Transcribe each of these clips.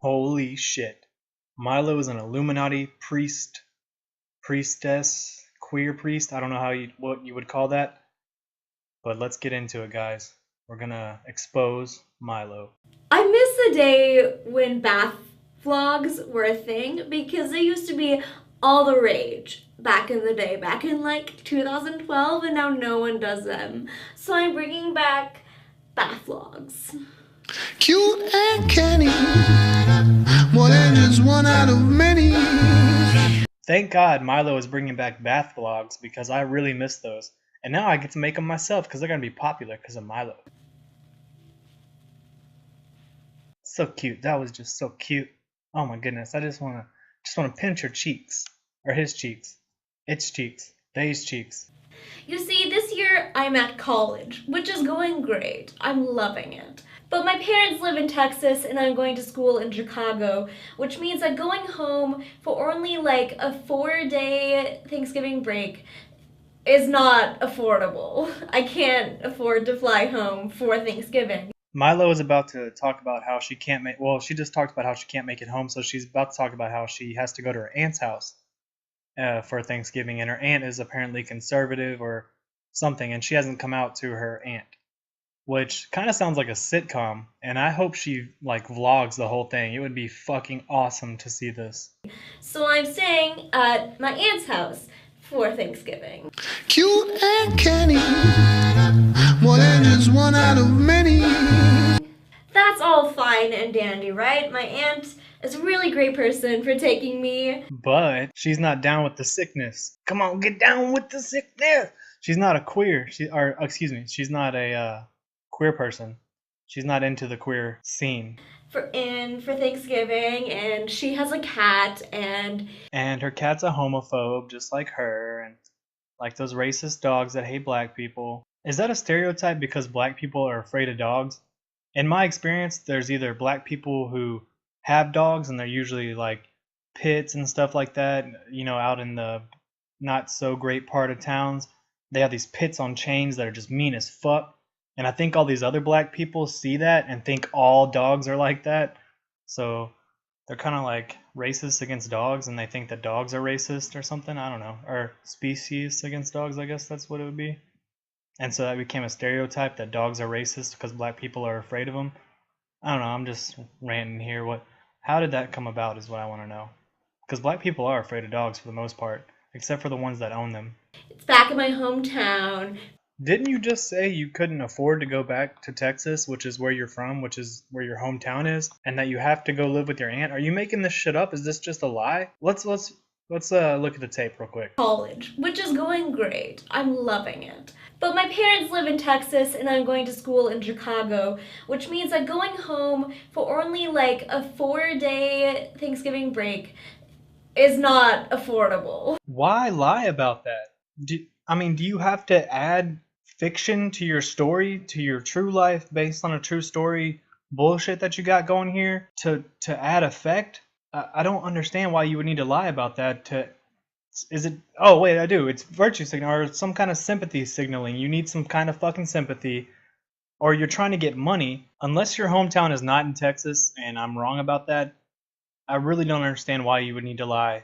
Holy shit. Milo is an Illuminati priestess, queer priest. I don't know what you would call that. But let's get into it, guys. We're gonna expose Milo. I miss the day when bath vlogs were a thing because they used to be all the rage back in the day, back in like 2012, and now no one does them. So I'm bringing back bath vlogs. Cute and canny, more than just one out of many. Thank God Milo is bringing back bath vlogs because I really miss those. And now I get to make them myself because they're going to be popular because of Milo. So cute. That was just so cute. Oh my goodness. I just want to pinch her cheeks. Or his cheeks. Its cheeks. They's cheeks. You see, this year I'm at college, which is going great. I'm loving it. But my parents live in Texas and I'm going to school in Chicago, which means that going home for only like a 4-day Thanksgiving break is not affordable. I can't afford to fly home for Thanksgiving. Milo is about to talk about how she can't make, well, she just talked about how she can't make it home, so she's about to talk about how she has to go to her aunt's house for Thanksgiving, and her aunt is apparently conservative or something, and she hasn't come out to her aunt, which kind of sounds like a sitcom, and I hope she like vlogs the whole thing. It would be fucking awesome to see this. So I'm staying at my aunt's house for Thanksgiving. Cute and canny, more than just one out of many. That's all fine and dandy, right? My aunt is a really great person for taking me. But she's not down with the sickness. Come on, get down with the sickness. She's not a queer. She's not a queer person. She's not into the queer scene. For Thanksgiving, and she has a cat, and her cat's a homophobe just like her, and like those racist dogs that hate black people. Is that a stereotype because black people are afraid of dogs? In my experience, there's either black people who have dogs and they're usually like pits and stuff like that, you know, out in the not so great part of towns. They have these pits on chains that are just mean as fuck. And I think all these other black people see that and think all dogs are like that. So they're kind of like racist against dogs, and they think that dogs are racist or something. I don't know. Or species against dogs, I guess that's what it would be. And so that became a stereotype that dogs are racist because black people are afraid of them. I don't know. I'm just ranting here. How did that come about is what I want to know. Because black people are afraid of dogs for the most part, except for the ones that own them. it's back in my hometown. Didn't you just say you couldn't afford to go back to Texas, which is where you're from, which is where your hometown is, and that you have to go live with your aunt? Are you making this shit up? Is this just a lie? Let's look at the tape real quick. College, which is going great. I'm loving it. But my parents live in Texas and I'm going to school in Chicago, which means that going home for only like a 4-day Thanksgiving break is not affordable. Why lie about that? Do you have to add fiction to your story, to your true life based on a true story bullshit that you got going here to add effect? I don't understand why you would need to lie about that. Oh wait, I do. It's virtue signal or some kind of sympathy signaling. You need some kind of fucking sympathy, or you're trying to get money. Unless your hometown is not in Texas, and I'm wrong about that, I really don't understand why you would need to lie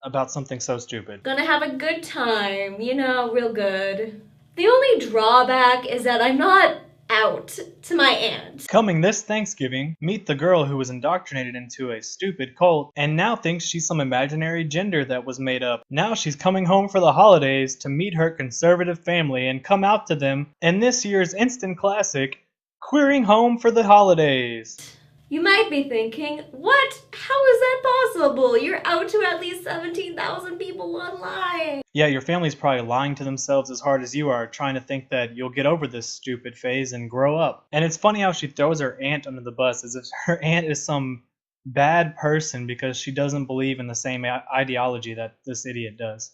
about something so stupid. Gonna have a good time, you know, real good. The only drawback is that I'm not out to my aunt. Coming this Thanksgiving, meet the girl who was indoctrinated into a stupid cult and now thinks she's some imaginary gender that was made up. Now she's coming home for the holidays to meet her conservative family and come out to them in this year's instant classic, Queering Home for the Holidays. You might be thinking, what? How is that possible? You're out to at least 17,000 people online. Yeah, your family's probably lying to themselves as hard as you are, trying to think that you'll get over this stupid phase and grow up. And it's funny how she throws her aunt under the bus as if her aunt is some bad person because she doesn't believe in the same ideology that this idiot does.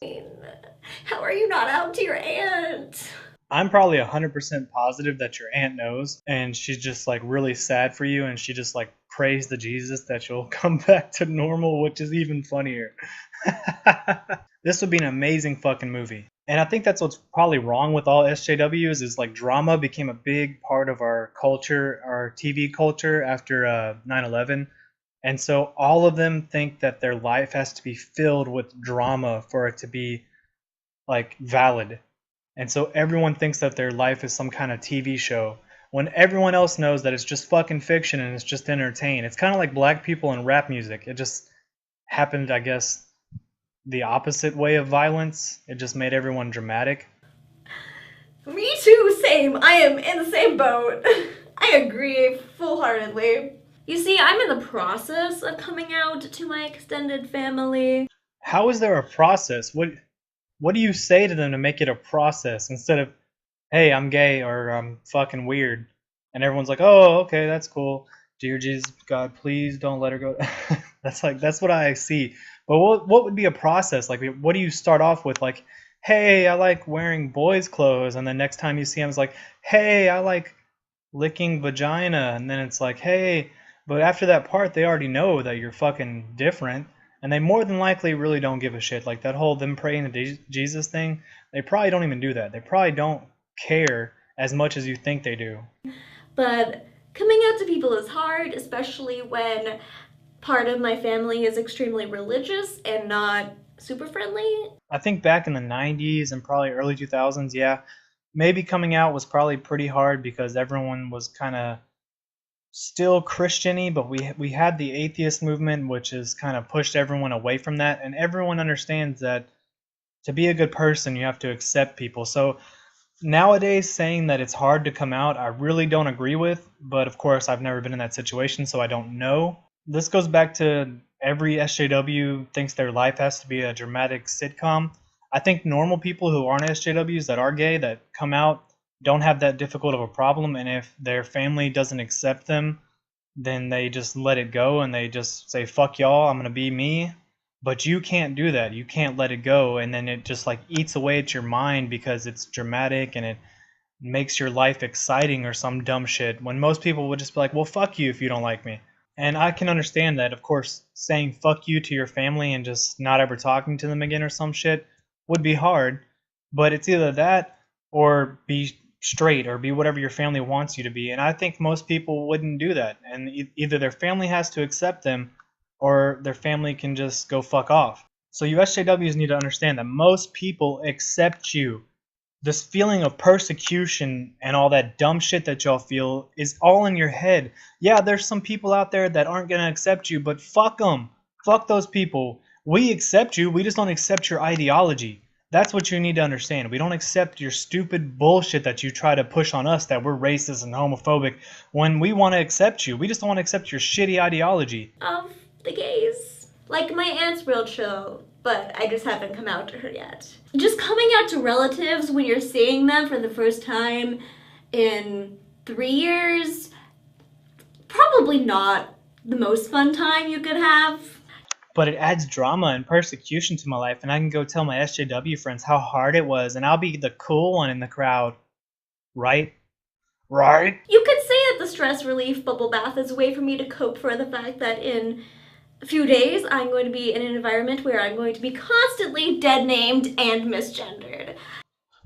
How are you not out to your aunt? I'm probably 100% positive that your aunt knows, and she's just like really sad for you, and she just like prays to Jesus that you'll come back to normal, which is even funnier. This would be an amazing fucking movie. And I think that's what's probably wrong with all SJWs is like drama became a big part of our culture, our TV culture after 9/11. And so all of them think that their life has to be filled with drama for it to be like valid. And so everyone thinks that their life is some kind of TV show when everyone else knows that it's just fucking fiction and it's just entertain. It's kind of like black people in rap music. It just happened, I guess, the opposite way of violence. It just made everyone dramatic. Me too, same. I am in the same boat. I agree full-heartedly. You see, I'm in the process of coming out to my extended family. How is there a process? What do you say to them to make it a process instead of, hey, I'm gay or I'm fucking weird? And everyone's like, oh, okay, that's cool. Dear Jesus, God, please don't let her go. That's what I see. But what would be a process? Like, what do you start off with? Like, hey, I like wearing boys' clothes. And then next time you see him, it's like, hey, I like licking vagina. And then it's like, hey, but after that part, they already know that you're fucking different. And they more than likely really don't give a shit. Like that whole them praying to Jesus thing, they probably don't even do that. They probably don't care as much as you think they do. But coming out to people is hard, especially when part of my family is extremely religious and not super friendly. I think back in the 90s and probably early 2000s, yeah, maybe coming out was probably pretty hard because everyone was kind of still Christian-y, but we had the atheist movement, which has kind of pushed everyone away from that, and everyone understands that to be a good person, you have to accept people. So nowadays, saying that it's hard to come out, I really don't agree with, but of course, I've never been in that situation, so I don't know. This goes back to every SJW thinks their life has to be a dramatic sitcom. I think normal people who aren't SJWs that are gay, that come out, don't have that difficult of a problem, and if their family doesn't accept them, then they just let it go and they just say, fuck y'all, I'm gonna be me. But you can't do that. You can't let it go, and then it just like eats away at your mind because it's dramatic and it makes your life exciting or some dumb shit, when most people would just be like, well, fuck you if you don't like me. And I can understand that. Of course, saying fuck you to your family and just not ever talking to them again or some shit would be hard, but it's either that or be straight or be whatever your family wants you to be. And I think most people wouldn't do that. And either their family has to accept them or their family can just go fuck off. So you SJWs need to understand that most people accept you. This feeling of persecution and all that dumb shit that y'all feel is all in your head. Yeah, there's some people out there that aren't going to accept you, but fuck them. Fuck those people. We accept you, we just don't accept your ideology. That's what you need to understand. We don't accept your stupid bullshit that you try to push on us that we're racist and homophobic when we want to accept you. We just don't want to accept your shitty ideology. Of the gays. Like, my aunt's real chill, but I just haven't come out to her yet. Just coming out to relatives when you're seeing them for the first time in 3 years, probably not the most fun time you could have. But it adds drama and persecution to my life, and I can go tell my SJW friends how hard it was, and I'll be the cool one in the crowd. Right? Right? You could say that the stress relief bubble bath is a way for me to cope for the fact that in a few days I'm going to be in an environment where I'm going to be constantly dead named and misgendered.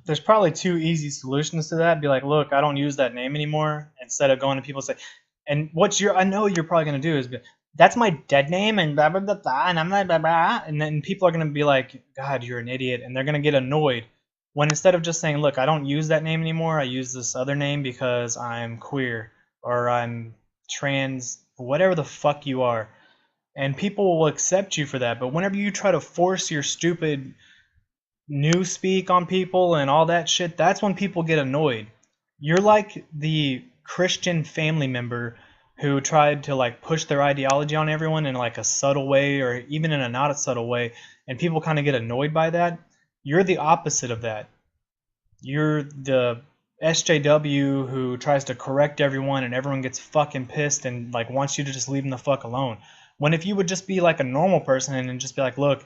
There's probably two easy solutions to that. Be like, look, I don't use that name anymore, instead of going to people and say, and I know you're probably going to do is be, that's my dead name and blah, blah, blah, blah, and I'm like, blah, blah, and then people are going to be like, God, you're an idiot, and they're going to get annoyed. When instead of just saying, look, I don't use that name anymore, I use this other name because I'm queer, or I'm trans, whatever the fuck you are. And people will accept you for that. But whenever you try to force your stupid newspeak on people and all that shit, that's when people get annoyed. You're like the Christian family member who tried to like push their ideology on everyone in like a subtle way or even in a not a subtle way, and people kind of get annoyed by that. You're the opposite of that. You're the SJW who tries to correct everyone and everyone gets fucking pissed and like wants you to just leave them the fuck alone. When if you would just be like a normal person and just be like, look,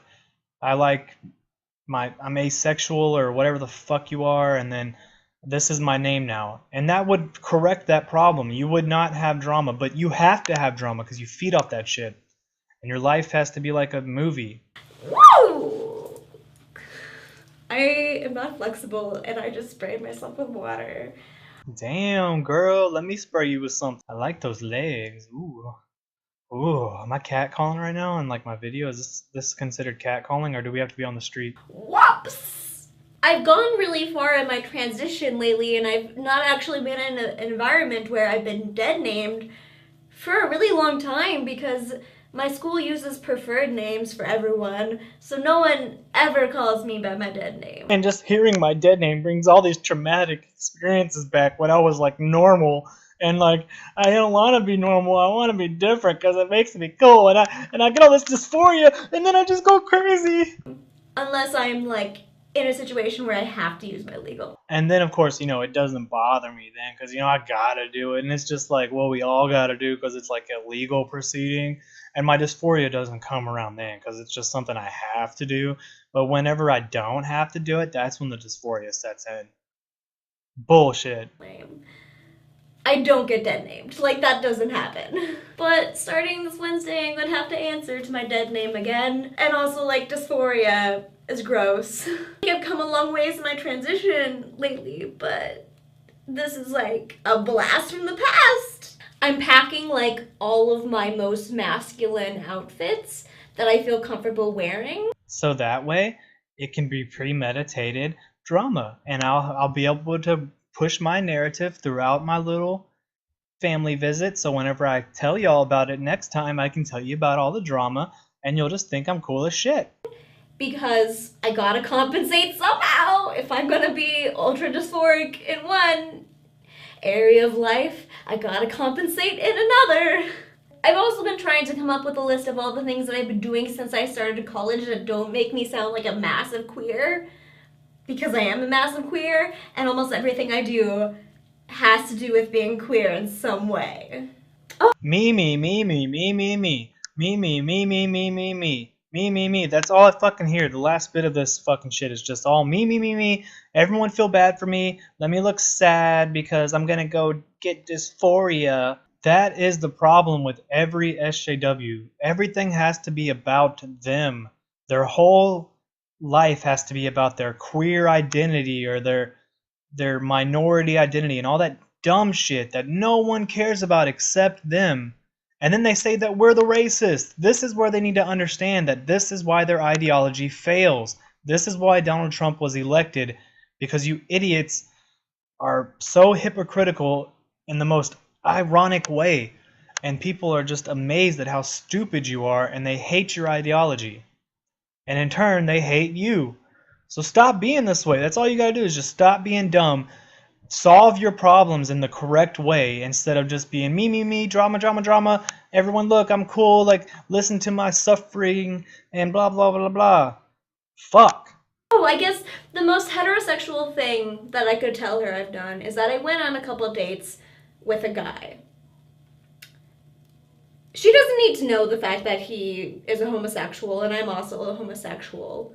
I'm asexual or whatever the fuck you are, and then This is my name now. And that would correct that problem. You would not have drama, but you have to have drama because you feed off that shit. And your life has to be like a movie. Woo! I am not flexible and I just sprayed myself with water. Damn, girl, let me spray you with something. I like those legs. Ooh. Ooh, am I catcalling right now in like my video? Is this considered catcalling, or do we have to be on the street? Whoops! I've gone really far in my transition lately, and I've not actually been in an environment where I've been dead named for a really long time because my school uses preferred names for everyone, so no one ever calls me by my dead name. And just hearing my dead name brings all these traumatic experiences back when I was like normal. And like, I don't want to be normal, I want to be different because it makes me cool. And I get all this dysphoria, and then I just go crazy. Unless I'm like in a situation where I have to use my legal. And then, of course, you know, it doesn't bother me then because, you know, I gotta do it. And it's just like, well, we all gotta do because it's like a legal proceeding. And my dysphoria doesn't come around then because it's just something I have to do. But whenever I don't have to do it, that's when the dysphoria sets in. Bullshit. Lame. I don't get dead named. Like, that doesn't happen. But starting this Wednesday, I'm gonna have to answer to my dead name again. And also, like, dysphoria is gross. I've come a long ways in my transition lately, but this is like a blast from the past. I'm packing like all of my most masculine outfits that I feel comfortable wearing. So that way, it can be premeditated drama. And I'll be able to push my narrative throughout my little family visit. So whenever I tell y'all about it next time, I can tell you about all the drama and you'll just think I'm cool as shit. Because I gotta compensate somehow. If I'm gonna be ultra dysphoric in one area of life, I gotta compensate in another. I've also been trying to come up with a list of all the things that I've been doing since I started college that don't make me sound like a massive queer. Because I am a massive queer, and almost everything I do has to do with being queer in some way. Oh. Me, me, me, me, me, me, me. Me, me, me, me, me, me, me. Me, me, me. That's all I fucking hear. The last bit of this fucking shit is just all me, me, me, me. Everyone feel bad for me. Let me look sad because I'm gonna go get dysphoria. That is the problem with every SJW. Everything has to be about them. Their whole life has to be about their queer identity or their minority identity and all that dumb shit that no one cares about except them. And then they say that we're the racist. This is where they need to understand that this is why their ideology fails. This is why Donald Trump was elected, because you idiots are so hypocritical in the most ironic way. And people are just amazed at how stupid you are, and they hate your ideology. And in turn, they hate you. So stop being this way. That's all you gotta do is just stop being dumb. Solve your problems in the correct way instead of just being me, me, me, drama, drama, drama. Everyone look, I'm cool, like, listen to my suffering and blah, blah, blah, blah. Fuck. Oh, I guess the most heterosexual thing that I could tell her I've done is that I went on a couple of dates with a guy. She doesn't need to know the fact that he is a homosexual and I'm also a homosexual.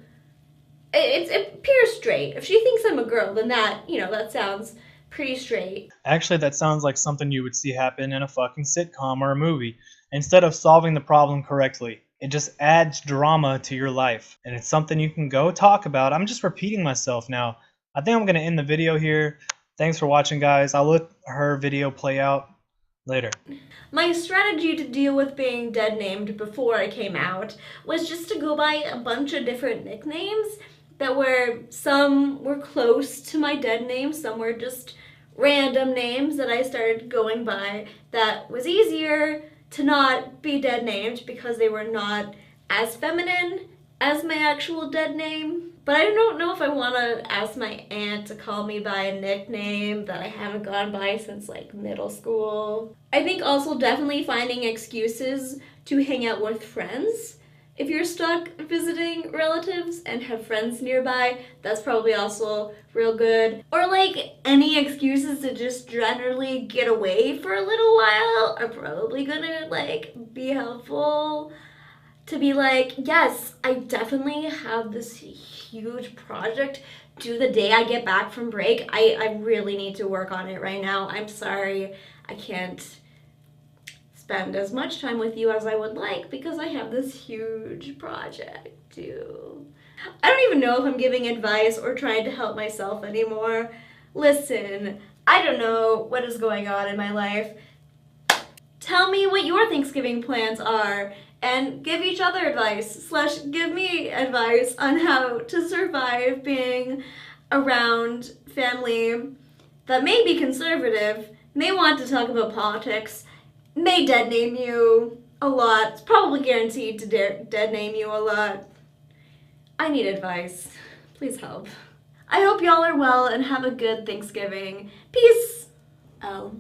It appears straight. If she thinks I'm a girl, then that, you know, that sounds pretty straight. Actually, that sounds like something you would see happen in a fucking sitcom or a movie. Instead of solving the problem correctly, it just adds drama to your life. And it's something you can go talk about. I'm just repeating myself now. I think I'm going to end the video here. Thanks for watching, guys. I'll let her video play out later. My strategy to deal with being dead named before I came out was just to go by a bunch of different nicknames that were, some were close to my dead name, some were just random names that I started going by that was easier to not be dead named because they were not as feminine as my actual dead name. But I don't know if I want to ask my aunt to call me by a nickname that I haven't gone by since like middle school. I think also definitely finding excuses to hang out with friends. If you're stuck visiting relatives and have friends nearby, that's probably also real good. Or like any excuses to just generally get away for a little while are probably gonna like be helpful. to be like, yes, I definitely have this huge project due the day I get back from break. I really need to work on it right now. I'm sorry, I can't spend as much time with you as I would like because I have this huge project due. I don't even know if I'm giving advice or trying to help myself anymore. Listen, I don't know what is going on in my life. Tell me what your Thanksgiving plans are and give each other advice / give me advice on how to survive being around family that may be conservative, may want to talk about politics, may dead name you a lot. It's probably guaranteed to dead name you a lot. I need advice. Please help. I hope y'all are well and have a good Thanksgiving. Peace. L.